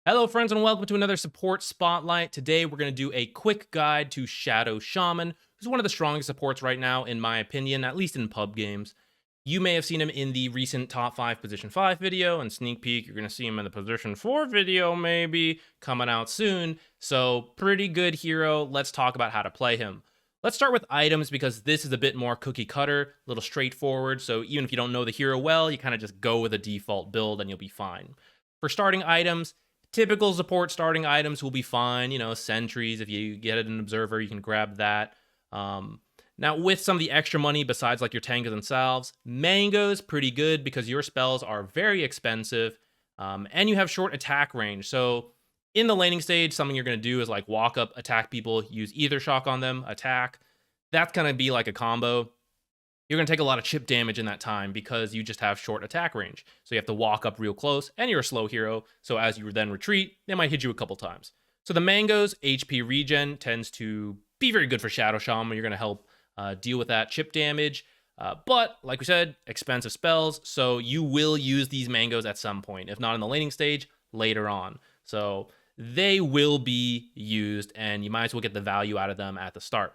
Hello friends and welcome to another support spotlight. Today we're going to do a quick guide to Shadow Shaman, who's one of the strongest supports right now in my opinion, at least in pub games. You may have seen him in the recent top 5 position 5 video, and sneak peek, you're going to see him in the position 4 video maybe coming out soon. So pretty good hero. Let's talk about how to play him. Let's start with items because this is a bit more cookie cutter, a little straightforward. So even if you don't know the hero well, you kind of just go with a default build and you'll be fine. For starting items, typical support starting items will be fine. You know, sentries, if you get an observer, you can grab that. Now, with some of the extra money, besides like your tangas and salves, mangoes, pretty good because your spells are very expensive and you have short attack range. So in the laning stage, something you're going to do is like walk up, attack people, use either shock on them, attack. That's going to be like a combo. You're going to take a lot of chip damage in that time because you just have short attack range. So you have to walk up real close, and you're a slow hero, so as you then retreat, they might hit you a couple times. So the mangoes, HP regen, tends to be very good for Shadow Shaman. You're going to help deal with that chip damage. But, like we said, expensive spells, so you will use these mangoes at some point. If not in the laning stage, later on. So they will be used, and you might as well get the value out of them at the start.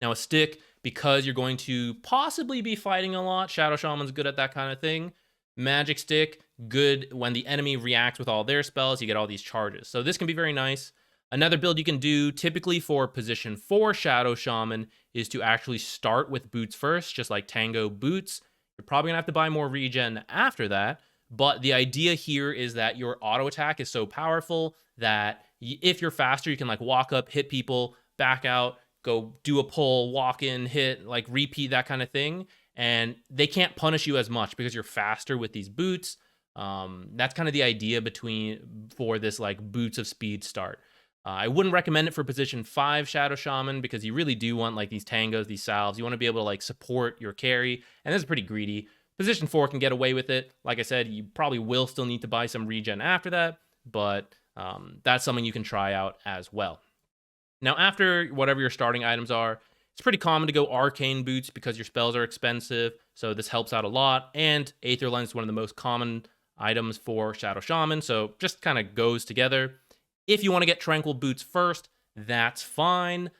Now, a stick, because you're going to possibly be fighting a lot, Shadow Shaman's good at that kind of thing. Magic stick, good when the enemy reacts with all their spells, you get all these charges. So this can be very nice. Another build you can do, typically for position 4 Shadow Shaman, is to actually start with boots first, just like Tango boots. You're probably going to have to buy more regen after that, but the idea here is that your auto attack is so powerful that if you're faster, you can like walk up, hit people, back out, go do a pull, walk in, hit, like repeat, that kind of thing. And they can't punish you as much because you're faster with these boots. That's kind of the idea for this like boots of speed start. I wouldn't recommend it for position 5 Shadow Shaman because you really do want like these tangos, these salves. You want to be able to like support your carry, and this is pretty greedy. Position 4 can get away with it. Like I said, you probably will still need to buy some regen after that, but that's something you can try out as well. Now, after whatever your starting items are, it's pretty common to go arcane boots because your spells are expensive, so this helps out a lot. And Aether Lens is one of the most common items for Shadow Shaman, so just kind of goes together. If you want to get Tranquil boots first, that's fine.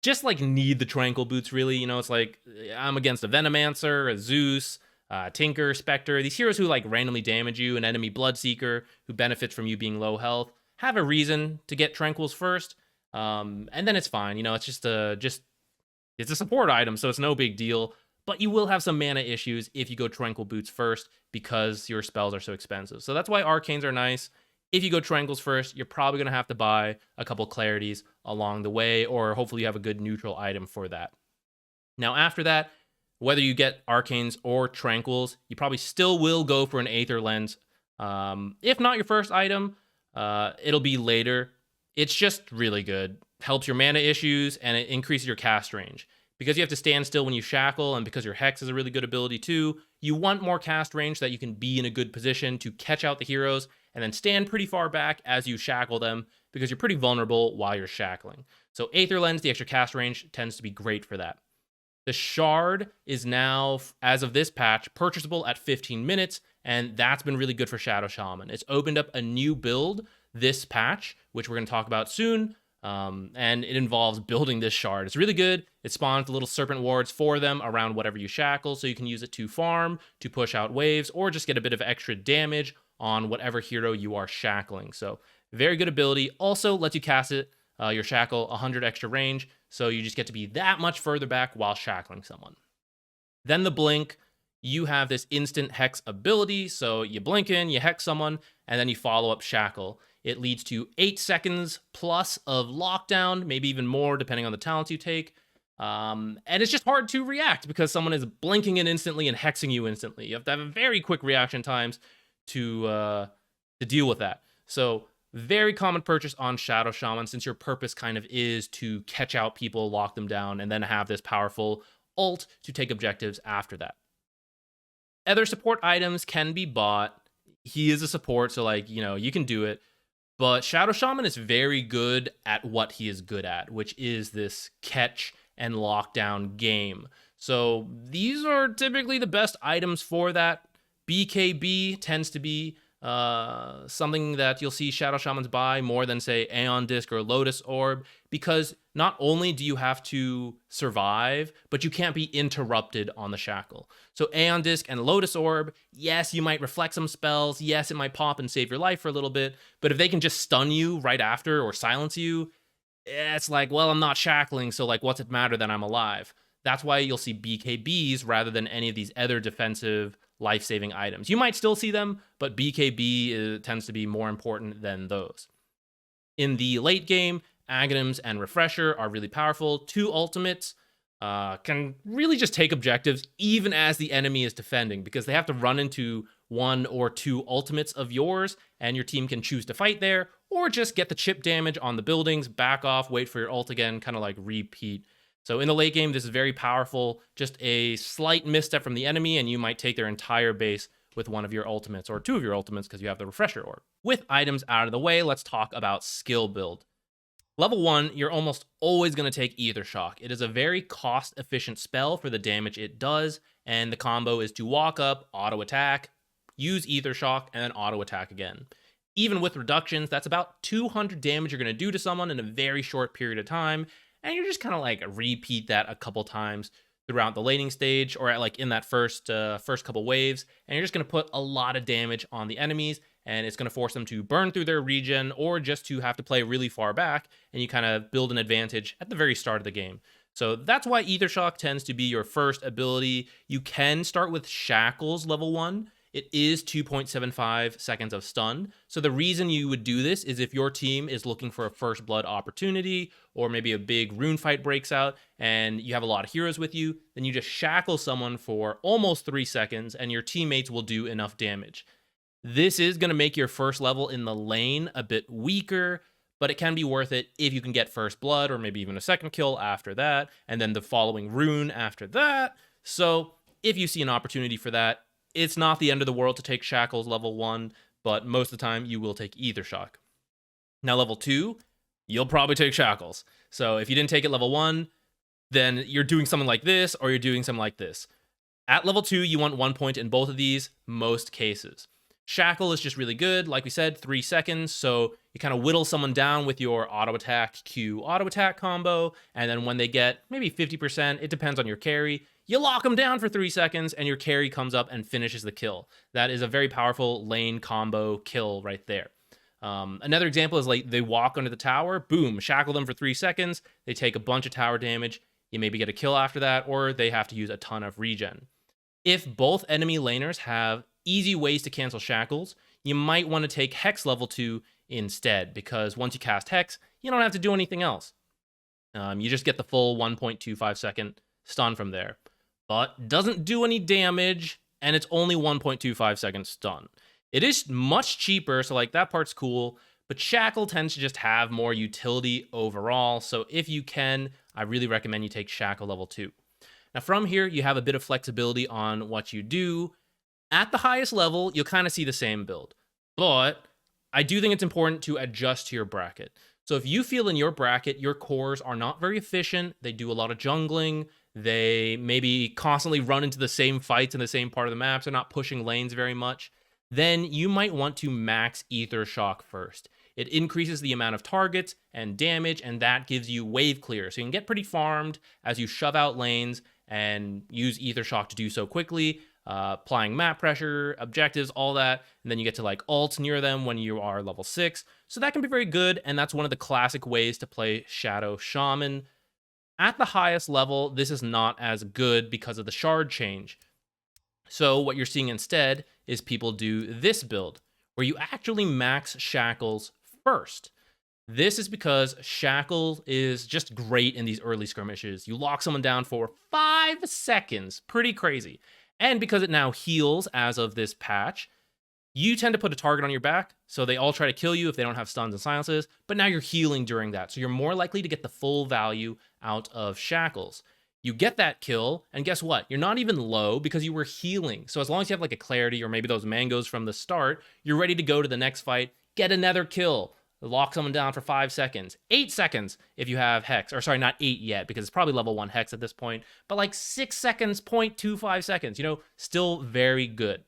Just like need the Tranquil boots, really. You know, it's like I'm against a Venomancer, a Zeus, Tinker, Spectre. These heroes who like randomly damage you, an enemy Bloodseeker who benefits from you being low health, have a reason to get Tranquils first. And then it's fine. You know, it's just it's a support item, so it's no big deal. But you will have some mana issues if you go Tranquil Boots first because your spells are so expensive. So that's why Arcanes are nice. If you go Tranquils first, you're probably going to have to buy a couple Clarities along the way, or hopefully you have a good neutral item for that. Now, after that, whether you get Arcanes or Tranquils, you probably still will go for an Aether Lens. If not your first item, it'll be later. It's just really good. Helps your mana issues, and it increases your cast range. Because you have to stand still when you shackle, and because your Hex is a really good ability too, you want more cast range so that you can be in a good position to catch out the heroes, and then stand pretty far back as you shackle them, because you're pretty vulnerable while you're shackling. So Aether Lens, the extra cast range, tends to be great for that. The Shard is now, as of this patch, purchasable at 15 minutes, and that's been really good for Shadow Shaman. It's opened up a new build this patch, which we're going to talk about soon, and it involves building this shard. It's really good. It spawns little serpent wards for them around whatever you shackle, so you can use it to farm, to push out waves, or just get a bit of extra damage on whatever hero you are shackling. So very good ability. Also lets you cast it, your shackle, 100 extra range, so you just get to be that much further back while shackling someone. Then the blink, you have this instant hex ability, so you blink in, you hex someone, and then you follow up shackle. It leads to 8 seconds plus of lockdown, maybe even more depending on the talents you take. And it's just hard to react because someone is blinking in instantly and hexing you instantly. You have to have very quick reaction times to deal with that. So very common purchase on Shadow Shaman, since your purpose kind of is to catch out people, lock them down, and then have this powerful ult to take objectives after that. Other support items can be bought. He is a support, so like, you know, you can do it. But Shadow Shaman is very good at what he is good at, which is this catch and lockdown game. So these are typically the best items for that. BKB tends to be something that you'll see Shadow Shamans buy more than, say, Aeon Disc or Lotus Orb, because not only do you have to survive, but you can't be interrupted on the shackle. So Aeon Disc and Lotus Orb, yes, you might reflect some spells, yes, it might pop and save your life for a little bit, but if they can just stun you right after or silence you, it's like, well, I'm not shackling, so like, what's it matter that I'm alive? That's why you'll see BKBs rather than any of these other defensive life-saving items. You might still see them, but BKB tends to be more important than those. In the late game, Aghanims and Refresher are really powerful. 2 ultimates can really just take objectives even as the enemy is defending, because they have to run into 1 or 2 ultimates of yours, and your team can choose to fight there, or just get the chip damage on the buildings, back off, wait for your ult again, kind of like repeat. So in the late game, this is very powerful. Just a slight misstep from the enemy, and you might take their entire base with 1 of your ultimates, or 2 of your ultimates, because you have the Refresher Orb. With items out of the way, let's talk about skill build. Level 1, you're almost always going to take Ether Shock. It is a very cost-efficient spell for the damage it does, and the combo is to walk up, auto-attack, use Ether Shock, and then auto-attack again. Even with reductions, that's about 200 damage you're going to do to someone in a very short period of time, and you're just kind of like repeat that a couple times throughout the laning stage, or at like in that first couple waves, and you're just going to put a lot of damage on the enemies, and it's going to force them to burn through their regen or just to have to play really far back, and you kind of build an advantage at the very start of the game. So that's why Ether Shock tends to be your first ability. You can start with Shackles level 1. It is 2.75 seconds of stun. So the reason you would do this is if your team is looking for a first blood opportunity, or maybe a big rune fight breaks out and you have a lot of heroes with you, then you just shackle someone for almost 3 seconds and your teammates will do enough damage. This is going to make your first level in the lane a bit weaker, but it can be worth it if you can get first blood, or maybe even a second kill after that, and then the following rune after that. So if you see an opportunity for that, it's not the end of the world to take Shackles level 1, but most of the time you will take Ether Shock. Now level 2, you'll probably take Shackles. So if you didn't take it level 1, then you're doing something like this, or you're doing something like this. At level 2, you want 1 point in both of these, most cases. Shackle is just really good, like we said, 3 seconds, so you kind of whittle someone down with your auto-attack Q auto-attack combo, and then when they get maybe 50%, it depends on your carry, you lock them down for 3 seconds, and your carry comes up and finishes the kill. That is a very powerful lane combo kill right there. Another example is like they walk under the tower, boom, shackle them for 3 seconds, they take a bunch of tower damage, you maybe get a kill after that, or they have to use a ton of regen. If both enemy laners have easy ways to cancel shackles, you might want to take Hex level 2 instead, because once you cast Hex, you don't have to do anything else. You just get the full 1.25 second stun from there. But doesn't do any damage, and it's only 1.25 seconds stun. It is much cheaper, so like that part's cool, but Shackle tends to just have more utility overall, so if you can, I really recommend you take Shackle level 2. Now from here, you have a bit of flexibility on what you do. At the highest level, you'll kind of see the same build, but I do think it's important to adjust to your bracket. So if you feel in your bracket, your cores are not very efficient, they do a lot of jungling, they maybe constantly run into the same fights in the same part of the map, so they're not pushing lanes very much, then you might want to max Ether Shock first. It increases the amount of targets and damage, and that gives you wave clear. So you can get pretty farmed as you shove out lanes and use Ether Shock to do so quickly, applying map pressure, objectives, all that, and then you get to like ults near them when you are level 6. So that can be very good, and that's one of the classic ways to play Shadow Shaman. At the highest level, this is not as good because of the shard change. So what you're seeing instead is people do this build, where you actually max Shackles first. This is because Shackle is just great in these early skirmishes. You lock someone down for 5 seconds, pretty crazy. And because it now heals as of this patch, you tend to put a target on your back, so they all try to kill you if they don't have stuns and silences, but now you're healing during that, so you're more likely to get the full value out of Shackles. You get that kill, and guess what? You're not even low because you were healing. So as long as you have like a clarity or maybe those mangoes from the start, you're ready to go to the next fight, get another kill, lock someone down for 5 seconds, 8 seconds if you have Hex, or sorry, not 8 yet because it's probably level 1 Hex at this point, but like 6 seconds, 0.25 seconds, you know, still very good.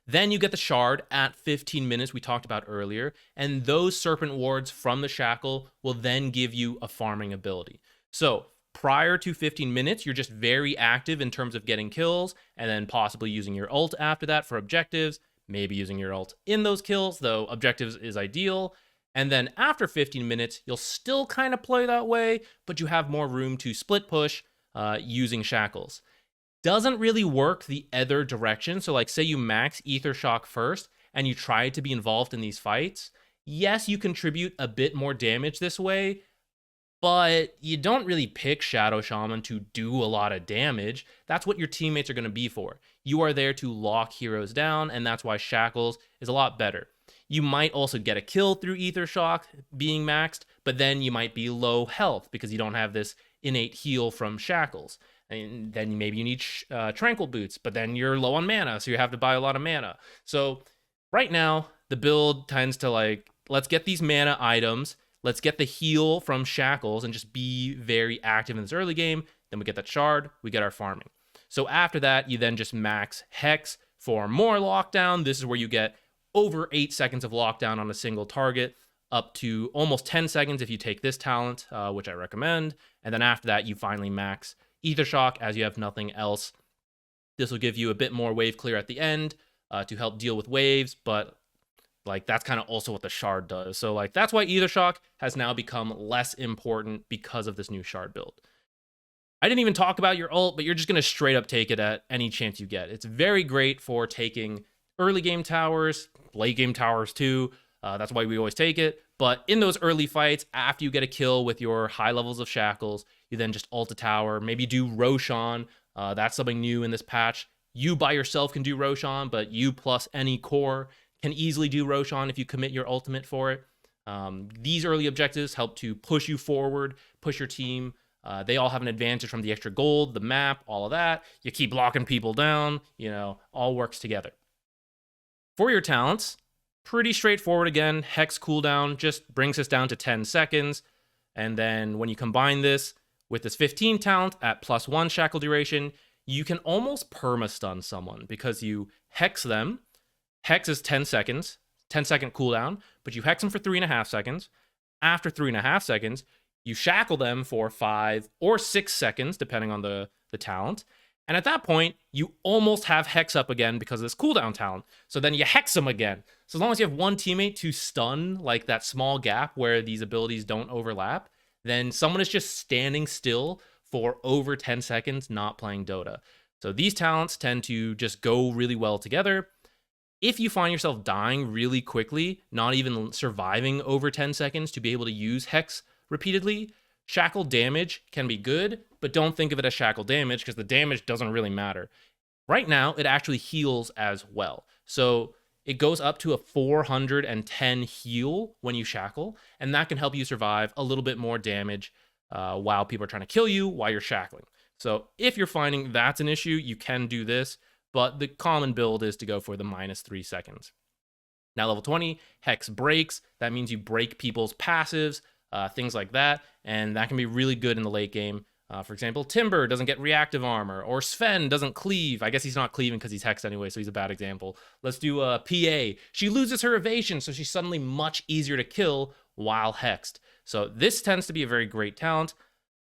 Then you get the shard at 15 minutes we talked about earlier, and those serpent wards from the shackle will then give you a farming ability. So prior to 15 minutes, you're just very active in terms of getting kills, and then possibly using your ult after that for objectives, maybe using your ult in those kills, though objectives is ideal. And then after 15 minutes, you'll still kind of play that way, but you have more room to split push using shackles. Doesn't really work the other direction. So like say you max Ether Shock first and you try to be involved in these fights. Yes, you contribute a bit more damage this way, but you don't really pick Shadow Shaman to do a lot of damage. That's what your teammates are going to be for. You are there to lock heroes down, and that's why Shackles is a lot better. You might also get a kill through Ether Shock being maxed, but then you might be low health because you don't have this innate heal from Shackles. And then maybe you need Tranquil Boots, but then you're low on mana, so you have to buy a lot of mana. So right now, the build tends to like, let's get these mana items, let's get the heal from Shackles and just be very active in this early game. Then we get that shard, we get our farming. So after that, you then just max Hex for more lockdown. This is where you get over 8 seconds of lockdown on a single target, up to almost 10 seconds if you take this talent, which I recommend. And then after that, you finally max Ether Shock as you have nothing else. This will give you a bit more wave clear at the end to help deal with waves, but like that's kind of also what the shard does. So like that's why Ether Shock has now become less important because of this new shard build. I didn't even talk about your ult, but you're just going to straight up take it at any chance you get. It's very great for taking early game towers, late game towers too. That's why we always take it. But in those early fights, after you get a kill with your high levels of shackles, you then just ult a tower, maybe do Roshan. That's something new in this patch. You by yourself can do Roshan, but you plus any core can easily do Roshan if you commit your ultimate for it. These early objectives help to push you forward, push your team. They all have an advantage from the extra gold, the map, all of that. You keep locking people down, all works together. For your talents, pretty straightforward again. Hex cooldown just brings us down to 10 seconds. And then when you combine this with this 15 talent at +1 shackle duration, you can almost perma-stun someone because you hex them. Hex is 10 seconds, 10-second cooldown, but you hex them for 3.5 seconds. After 3.5 seconds, you shackle them for 5 or 6 seconds, depending on the talent. And at that point, you almost have Hex up again because of this cooldown talent. So then you Hex them again. So as long as you have one teammate to stun, like that small gap where these abilities don't overlap, then someone is just standing still for over 10 seconds not playing Dota. So these talents tend to just go really well together. If you find yourself dying really quickly, not even surviving over 10 seconds to be able to use Hex repeatedly, shackle damage can be good, but don't think of it as shackle damage because the damage doesn't really matter. Right now, it actually heals as well. So it goes up to a 410 heal when you shackle, and that can help you survive a little bit more damage while people are trying to kill you while you're shackling. So if you're finding that's an issue, you can do this, but the common build is to go for the -3 seconds. Now level 20, Hex breaks. That means you break people's passives, things like that, and that can be really good in the late game. For example, Timber doesn't get reactive armor, or Sven doesn't cleave. I guess he's not cleaving because he's hexed anyway, so he's a bad example. Let's do PA. She loses her evasion, so she's suddenly much easier to kill while hexed. So this tends to be a very great talent.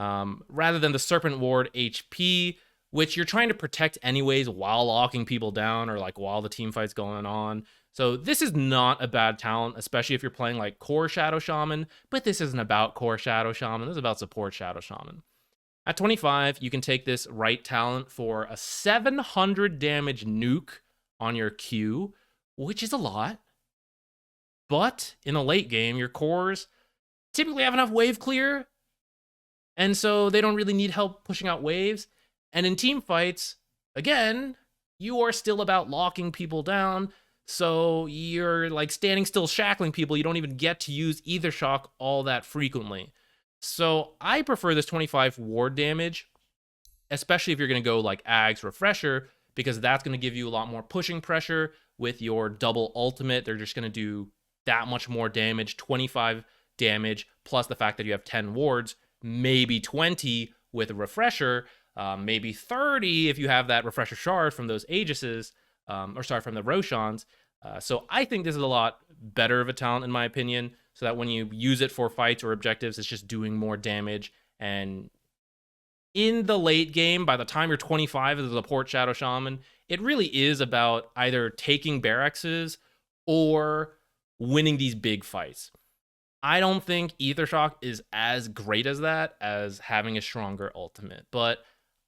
Rather than the Serpent Ward HP, which you're trying to protect anyways while locking people down or like while the team fight's going on. So this is not a bad talent, especially if you're playing like core Shadow Shaman, but this isn't about core Shadow Shaman, this is about support Shadow Shaman. At 25, you can take this right talent for a 700 damage nuke on your Q, which is a lot. But in a late game, your cores typically have enough wave clear, and so they don't really need help pushing out waves. And in team fights, again, you are still about locking people down, so you're like standing still shackling people. You don't even get to use Ether Shock all that frequently. So I prefer this 25 ward damage, especially if you're going to go like Ag's Refresher, because that's going to give you a lot more pushing pressure with your double ultimate. They're just going to do that much more damage, 25 damage, plus the fact that you have 10 wards, maybe 20 with a Refresher, maybe 30 if you have that Refresher shard from those Aegises. or sorry, from the Roshans. So I think this is a lot better of a talent in my opinion, so that when you use it for fights or objectives, it's just doing more damage. And in the late game, by the time you're 25 as a support Shadow Shaman, it really is about either taking barraxes or winning these big fights. I don't think Aethershock is as great as that, as having a stronger ultimate, but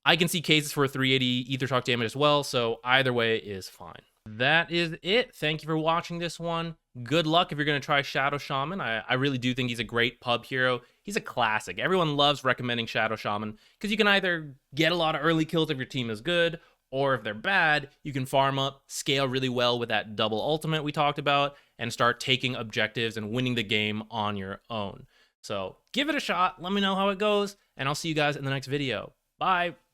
I can see cases for 380 Aethershock damage as well, so either way is fine. That is it. Thank you for watching this one. Good luck if you're going to try Shadow Shaman. I really do think he's a great pub hero. He's a classic. Everyone loves recommending Shadow Shaman because you can either get a lot of early kills if your team is good, or if they're bad, you can farm up, scale really well with that double ultimate we talked about, and start taking objectives and winning the game on your own. So give it a shot. Let me know how it goes, and I'll see you guys in the next video. Bye.